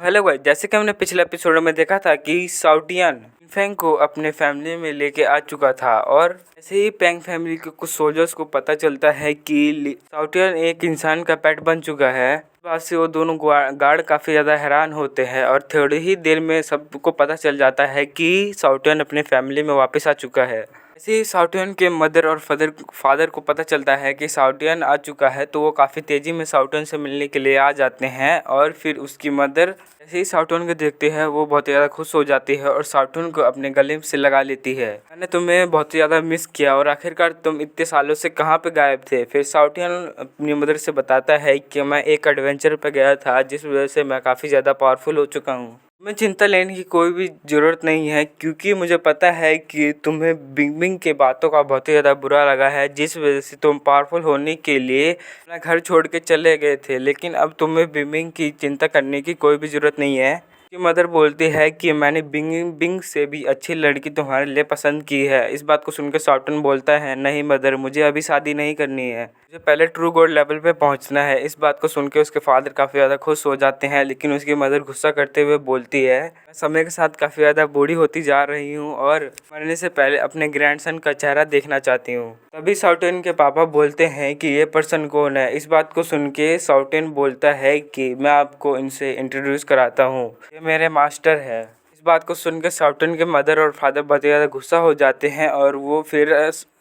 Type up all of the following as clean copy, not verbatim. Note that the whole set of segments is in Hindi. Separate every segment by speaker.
Speaker 1: हेलो भाई, जैसे कि हमने पिछले एपिसोड में देखा था कि साउटियन पेंग को अपने फैमिली में लेके आ चुका था और ऐसे ही पेंग फैमिली के कुछ सोल्जर्स को पता चलता है कि साउटियन एक इंसान का पेट बन चुका है। इस बात से वो दोनों गार्ड काफ़ी ज़्यादा हैरान होते हैं और थोड़ी ही देर में सबको पता चल जाता है कि साउटियन अपने फैमिली में वापस आ चुका है। ऐसे ही साउटियन के मदर और फादर को पता चलता है कि साउटियन आ चुका है, तो वो काफ़ी तेज़ी में साउटियन से मिलने के लिए आ जाते हैं और फिर उसकी मदर जैसे ही साउटियन को देखते हैं वो बहुत ज़्यादा खुश हो जाती है और साउटियन को अपने गले से लगा लेती है। मैंने तुम्हें बहुत ही ज़्यादा मिस किया और आखिरकार तुम इतने सालों से कहाँ पे गायब थे। फिर साउटियन अपनी मदर से बताता है कि मैं एक एडवेंचर पे गया था जिस वजह से मैं काफ़ी ज़्यादा पावरफुल हो चुका हूँ। तुम्हें चिंता लेने की कोई भी ज़रूरत नहीं है क्योंकि मुझे पता है कि तुम्हें बिंग बिंग के बातों का बहुत ही ज़्यादा बुरा लगा है जिस वजह से तुम पावरफुल होने के लिए अपना घर छोड़ के चले गए थे। लेकिन अब तुम्हें बिंग बिंग की चिंता करने की कोई भी ज़रूरत नहीं है। कि मदर बोलती है कि मैंने बिंग बिंग से भी अच्छी लड़की तुम्हारे लिए पसंद की है। इस बात को सुनकर साउटियन बोलता है, नहीं मदर, मुझे अभी शादी नहीं करनी है, मुझे पहले ट्रू गॉड लेवल पे पहुंचना है। इस बात को सुनकर उसके फादर काफ़ी ज़्यादा खुश हो जाते हैं, लेकिन उसकी मदर गुस्सा करते हुए बोलती है, मैं समय के साथ काफ़ी ज़्यादा बूढ़ी होती जा रही हूँ और मरने से पहले अपने ग्रैंडसन का चेहरा देखना चाहती हूँ। तभी साउटियन के पापा बोलते हैं कि ये पर्सन कौन है। इस बात को सुन के साउटियन बोलता है कि मैं आपको इनसे इंट्रोड्यूस कराता हूँ, ये मेरे मास्टर है। इस बात को सुनकर साउटियन के मदर और फादर बहुत ज़्यादा गुस्सा हो जाते हैं और वो फिर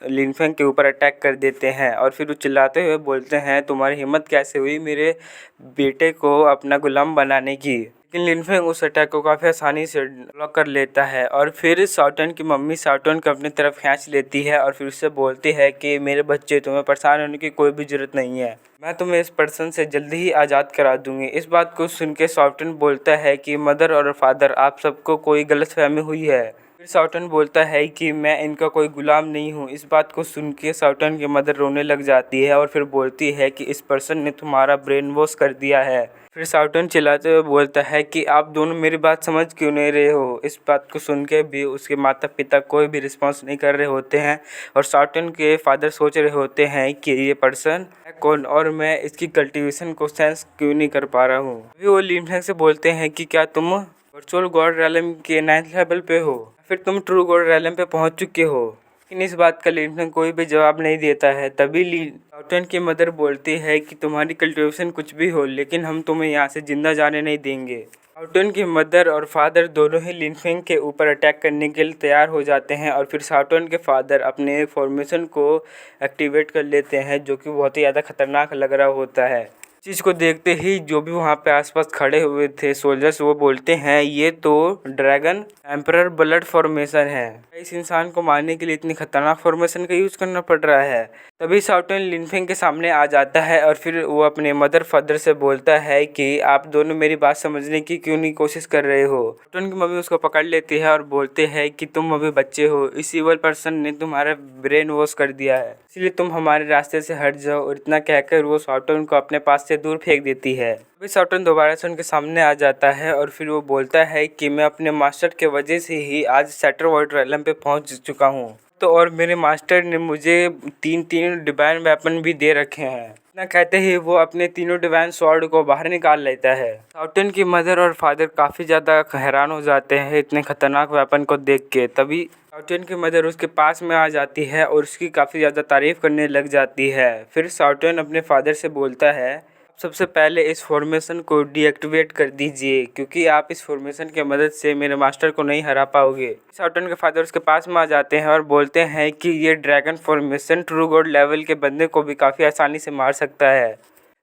Speaker 1: लिनफेंग के ऊपर अटैक कर देते हैं और फिर वो चिल्लाते हुए बोलते हैं, तुम्हारी हिम्मत कैसे हुई मेरे बेटे को अपना गुलाम बनाने की। लेकिन लिनफेंग उस अटैक को काफ़ी आसानी से ब्लॉक कर लेता है और फिर साउटियन की मम्मी साउटियन को अपनी तरफ खींच लेती है और फिर उससे बोलती है कि मेरे बच्चे, तुम्हें परेशान होने की कोई भी ज़रूरत नहीं है, मैं तुम्हें इस पर्सन से जल्दी ही आज़ाद करा दूंगी। इस बात को सुन के साउटियन बोलता है कि मदर और फादर, आप सबको कोई गलतफहमी हुई है। फिर साउटियन बोलता है कि मैं इनका कोई गुलाम नहीं हूँ। इस बात को सुन के साउटियन की मदर रोने लग जाती है और फिर बोलती है कि इस पर्सन ने तुम्हारा ब्रेन वॉश कर दिया है। फिर साउटियन चिल्लाते हुए बोलता है कि आप दोनों मेरी बात समझ क्यों नहीं रहे हो। इस बात को सुन के भी उसके माता पिता कोई भी रिस्पॉन्स नहीं कर रहे होते हैं और साउटियन के फादर सोच रहे होते हैं कि ये पर्सन है कौन और मैं इसकी कल्टीवेशन को सेंस क्यों नहीं कर पा रहा हूँ। अभी वो लिनफेंग से बोलते हैं कि क्या तुम वर्चुअल गॉड रैलम के 9th लेवल पे हो, फिर तुम ट्रू गॉड रैलम पे पहुंच चुके हो। लेकिन इस बात का लिनफेंग कोई भी जवाब नहीं देता है। तभी साउटियन की मदर बोलती है कि तुम्हारी कल्टीवेशन कुछ भी हो, लेकिन हम तुम्हें यहाँ से जिंदा जाने नहीं देंगे। साउटियन की मदर और फादर दोनों ही लिनफेंग के ऊपर अटैक करने के लिए तैयार हो जाते हैं और फिर साउटियन के फादर अपने फॉर्मेशन को एक्टिवेट कर लेते हैं, जो कि बहुत ही ज़्यादा खतरनाक लग रहा होता है। चीज़ को देखते ही जो भी वहाँ पे आसपास खड़े हुए थे सोल्जर्स, वो बोलते हैं ये तो ड्रैगन एम्परर ब्लड फॉर्मेशन है, इस इंसान को मारने के लिए इतनी खतरनाक फॉर्मेशन का यूज़ करना पड़ रहा है। तभी साउटियन लिनफेंग के सामने आ जाता है और फिर वो अपने मदर फादर से बोलता है कि आप दोनों मेरी बात समझने की क्यों नहीं कोशिश कर रहे हो। साउटियन की मम्मी उसको पकड़ लेती है और बोलते हैं कि तुम अभी बच्चे हो, इस इवल पर्सन ने तुम्हारा ब्रेन वॉश कर दिया है, इसलिए तुम हमारे रास्ते से हट जाओ। और इतना कहकर वो साउटियन को अपने पास से दूर फेंक देती है। अभी साउटियन दोबारा से उनके सामने आ जाता है और फिर वो बोलता है कि मैं अपने मास्टर के वजह से ही आज सेटर वर्ल्ड रैलम पे पहुंच चुका हूँ, तो और मेरे मास्टर ने मुझे तीन डिवाइन वेपन भी दे रखे हैं। इतना कहते ही वो अपने तीनों डिवाइन स्वॉर्ड को बाहर निकाल लेता है। साउटियन की मदर और फादर काफ़ी ज़्यादा हैरान हो जाते हैं इतने खतरनाक वेपन को देख के। तभी साउटियन की मदर उसके पास में आ जाती है और उसकी काफ़ी ज़्यादा तारीफ़ करने लग जाती है। फिर साउटियन अपने फादर से बोलता है, सबसे पहले इस फॉर्मेशन को डीएक्टिवेट कर दीजिए क्योंकि आप इस फॉर्मेशन की मदद से मेरे मास्टर को नहीं हरा पाओगे। साउटियन के फादर उसके पास में आ जाते हैं और बोलते हैं कि ये dragon formation true God level के बंदे को भी काफ़ी आसानी से मार सकता है।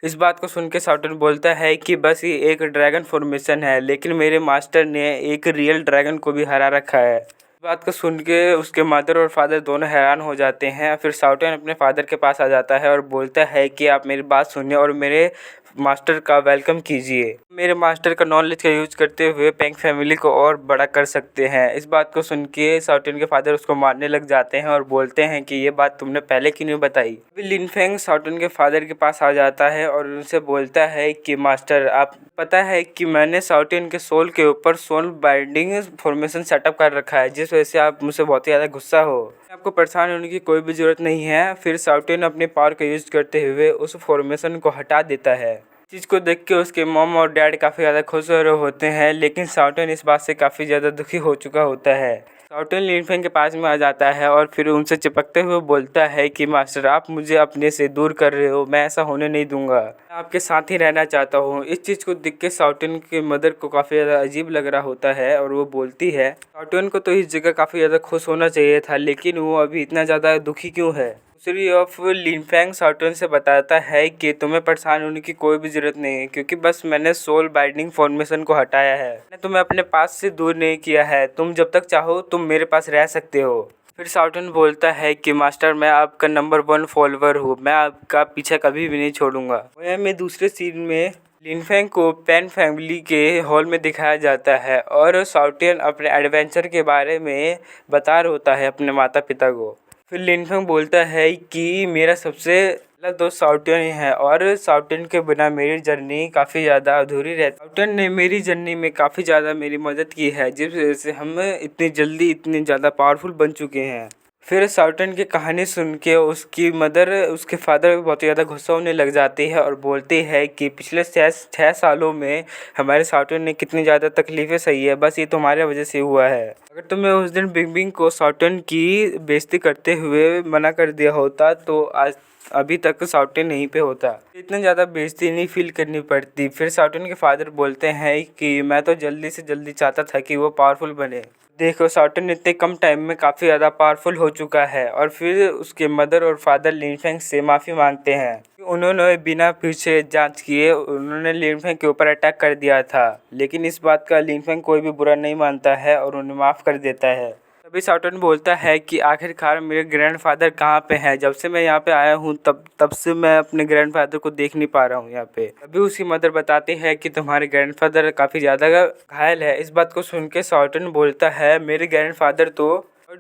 Speaker 1: इस बात को सुन के साउटियन बोलता है कि बस ये एक ड्रैगन फॉर्मेशन है, लेकिन मेरे मास्टर ने एक रियल ड्रैगन को भी हरा रखा है। इस बात को सुन के उसके मदर और फादर दोनों हैरान हो जाते हैं। फिर साउटियन अपने फादर के पास आ जाता है और बोलता है कि आप मेरी बात सुनिए और मेरे मास्टर का वेलकम कीजिए। मेरे मास्टर का नॉलेज का यूज करते हुए पेंग फैमिली को और बड़ा कर सकते हैं। इस बात को सुन के साउटियन के फादर उसको मारने लग जाते हैं और बोलते हैं कि ये बात तुमने पहले क्यों नहीं बताई। फिर लिनफेंग साउटियन के फादर के पास आ जाता है और उनसे बोलता है कि मास्टर, आप पता है कि मैंने साउटियन के सोल के ऊपर सोल बाइंडिंग फॉर्मेशन सेटअप कर रखा है, जिस वजह से आप मुझसे बहुत ही ज़्यादा गुस्सा हो। आपको परेशान होने की कोई भी ज़रूरत नहीं है। फिर साउटियन अपने पावर का यूज़ करते हुए उस फॉर्मेशन को हटा देता है। चीज़ को देख के उसके मॉम और डैड काफ़ी ज़्यादा खुश हो रहे होते हैं, लेकिन शाओटिन इस बात से काफ़ी ज़्यादा दुखी हो चुका होता है। शाओटिन लिनफेंग के पास में आ जाता है और फिर उनसे चिपकते हुए बोलता है कि मास्टर, आप मुझे अपने से दूर कर रहे हो, मैं ऐसा होने नहीं दूंगा, मैं आपके साथ ही रहना चाहता हूँ। इस चीज़ को देख के शाओटिन की मदर को काफ़ी ज़्यादा अजीब लग रहा होता है और वो बोलती है शाओटिन को तो इस जगह काफ़ी ज़्यादा खुश होना चाहिए था, लेकिन वो अभी इतना ज़्यादा दुखी क्यों है। दूसरी ऑफ लिनफेंग शाओटिन से बताता है कि तुम्हें परेशान होने की कोई भी ज़रूरत नहीं है, क्योंकि बस मैंने सोल बाइंडिंग फॉर्मेशन को हटाया है, मैंने तुम्हें अपने पास से दूर नहीं किया है, तुम जब तक चाहो तुम मेरे पास रह सकते हो। फिर शाओटिन बोलता है कि मास्टर, मैं आपका नंबर 1 फॉलोअर हूँ, मैं आपका पीछा कभी भी नहीं छोड़ूंगा। वह में दूसरे सीन में लिनफेंग को पैंग फैमिली के हॉल में दिखाया जाता है और शाओटिन अपने एडवेंचर के बारे में बता रहा होता है अपने माता पिता को। फिर लिनफेंग बोलता है कि मेरा सबसे पहला दोस्त शाओटिन ही है और शाओटिन के बिना मेरी जर्नी काफ़ी ज़्यादा अधूरी रहती। शाओटिन ने मेरी जर्नी में काफ़ी ज़्यादा मेरी मदद की है, जिस वजह से हम इतनी जल्दी इतने ज़्यादा पावरफुल बन चुके हैं। फिर शाओटिन की कहानी सुन के उसकी मदर उसके फादर बहुत ज़्यादा गुस्सा होने लग जाती है और बोलती है कि पिछले 6 सालों में हमारे शाओटिन ने कितनी ज़्यादा तकलीफ़ें सही है, बस ये तुम्हारे वजह से हुआ है। अगर तुम्हें उस दिन बिंग बिंग को शाओटिन की बेइज्जती करते हुए मना कर दिया होता तो आज अभी तक शाओटिन यहीं पे होता, इतनी ज़्यादा बेइज्जती नहीं फील करनी पड़ती। फिर शाओटिन के फादर बोलते हैं कि मैं तो जल्दी से जल्दी चाहता था कि वो पावरफुल बने, देखो शाओटिन इतने कम टाइम में काफ़ी ज़्यादा पावरफुल हो चुका है। और फिर उसके मदर और फादर लिनफेंग से माफ़ी मांगते हैं, उन्होंने बिना पीछे जांच किए उन्होंने लिनफेंग के ऊपर अटैक कर दिया था, लेकिन इस बात का लिनफेंग कोई भी बुरा नहीं मानता है और उन्हें माफ़ कर देता है। तभी शाओटिन बोलता है कि आखिरकार मेरे ग्रैंडफादर कहाँ पे हैं, जब से मैं यहाँ पे आया हूँ तब से मैं अपने ग्रैंडफादर को देख नहीं पा रहा हूँ यहाँ पे। तभी उसकी मदर बताती है कि तुम्हारे ग्रैंडफादर काफ़ी ज़्यादा घायल है। इस बात को सुन के शाओटिन बोलता है मेरे ग्रैंडफादर तो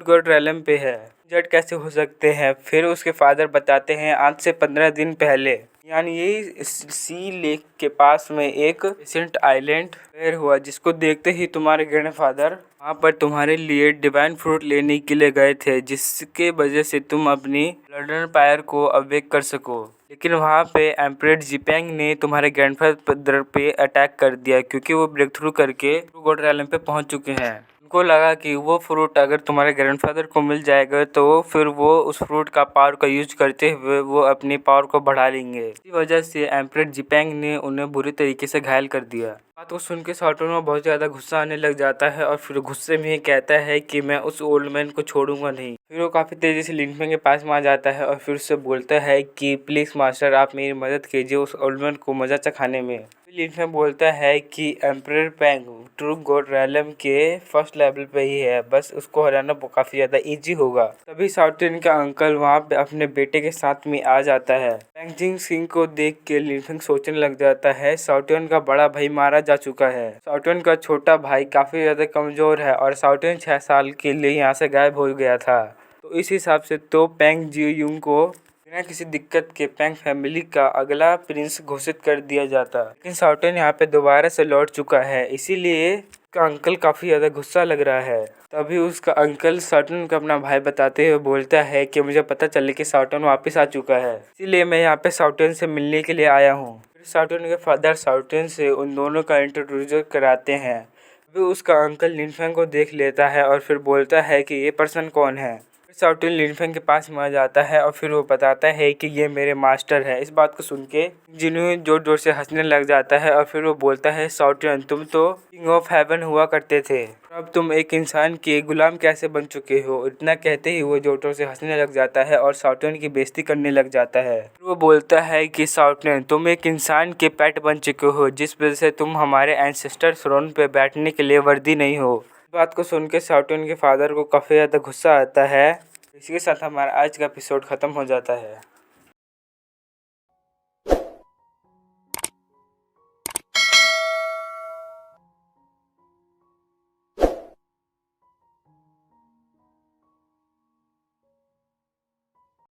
Speaker 1: गॉड रैलम पे है, जट कैसे हो सकते हैं। फिर उसके फादर बताते हैं आज से 15 दिन पहले, यानी यही सी लेक के पास में एक एसेंट आइलैंड फेयर हुआ, जिसको देखते ही तुम्हारे ग्रैंडफादर वहाँ पर तुम्हारे लिए डिवाइन फ्रूट लेने के लिए गए थे, जिसके वजह से तुम अपनी ब्लड एम्पायर को अवेक कर सको। लेकिन वहाँ पे एम्परर जीपेंग ने तुम्हारे ग्रैंडफादर पे अटैक कर दिया, क्योंकि वो ब्रेक थ्रू करके गॉड रैलम पे पहुँच चुके हैं। उनको लगा कि वो फ्रूट अगर तुम्हारे ग्रैंडफादर को मिल जाएगा तो फिर वो उस फ्रूट का पावर का यूज करते हुए वो अपनी पावर को बढ़ा लेंगे। इसी वजह से एम्परर जीपेंग ने उन्हें बुरी तरीके से घायल कर दिया। बात को सुन के शाओटिन में बहुत ज़्यादा गुस्सा आने लग जाता है और फिर गुस्से में कहता है कि मैं उस ओल्ड मैन को छोड़ूंगा नहीं। फिर वो काफ़ी तेज़ी से लिनफेंग के पास में आ जाता है और फिर उससे बोलता है कि प्लीज़ मास्टर, आप मेरी मदद कीजिए उस ओल्ड मैन को मज़ा चखाने में। लिनफेंग बोलता है कि एम्परर पैंग ट्रू गॉड रैलम के फर्स्ट लेवल पे ही है, बस उसको हराना काफ़ी ज़्यादा इजी होगा। तभी शाओटिन का अंकल वहाँ पे अपने बेटे के साथ में आ जाता है। पैंग जिंग सिंह को देख के लिनफेंग सोचने लग जाता है शाओटिन का बड़ा भाई मारा जा चुका है, शाओटिन का छोटा भाई काफ़ी ज़्यादा कमज़ोर है और शाओटिन 6 साल के लिए यहाँ से गायब हो गया था। तो इस हिसाब से तो पैंग जियूंग को बिना किसी दिक्कत के पैंग फैमिली का अगला प्रिंस घोषित कर दिया जाता। लेकिन शाओटिन यहाँ पे दोबारा से लौट चुका है, इसीलिए उसका अंकल काफ़ी ज़्यादा गुस्सा लग रहा है। तभी उसका अंकल शाओटिन को अपना भाई बताते हुए बोलता है कि मुझे पता चले कि शाओटिन वापस आ चुका है, इसीलिए मैं यहाँ पे शाओटिन से मिलने के लिए आया हूँ। फिर शाओटिन के फादर शाओटिन से उन दोनों का इंट्रोड्यूस कराते हैं। तभी उसका अंकल लिनफेंग को देख लेता है और फिर बोलता है कि ये पर्सन कौन है। शाओटिन लिनफेंग के पास में आ जाता है और फिर वो बताता है कि ये मेरे मास्टर है। इस बात को सुन के जिन्होंने जोर जोर से हंसने लग जाता है और फिर वो बोलता है शाओटिन, तुम तो किंग ऑफ हेवन हुआ करते थे, अब तुम एक इंसान के गुलाम कैसे बन चुके हो। इतना कहते ही वो जोर जोर से हंसने लग जाता है और शाओटिन की बेइज्जती करने लग जाता है। फिर वो बोलता है कि शाओटिन, तुम एक इंसान के पेट बन चुके हो, जिस वजह से तुम हमारे एंसेस्टर थ्रोन पे बैठने के लिए वर्दी नहीं हो। बात को सुन के शाओटिन के फादर को काफ़ी ज़्यादा गुस्सा आता है। इसी के साथ हमारा आज का एपिसोड ख़त्म हो जाता है।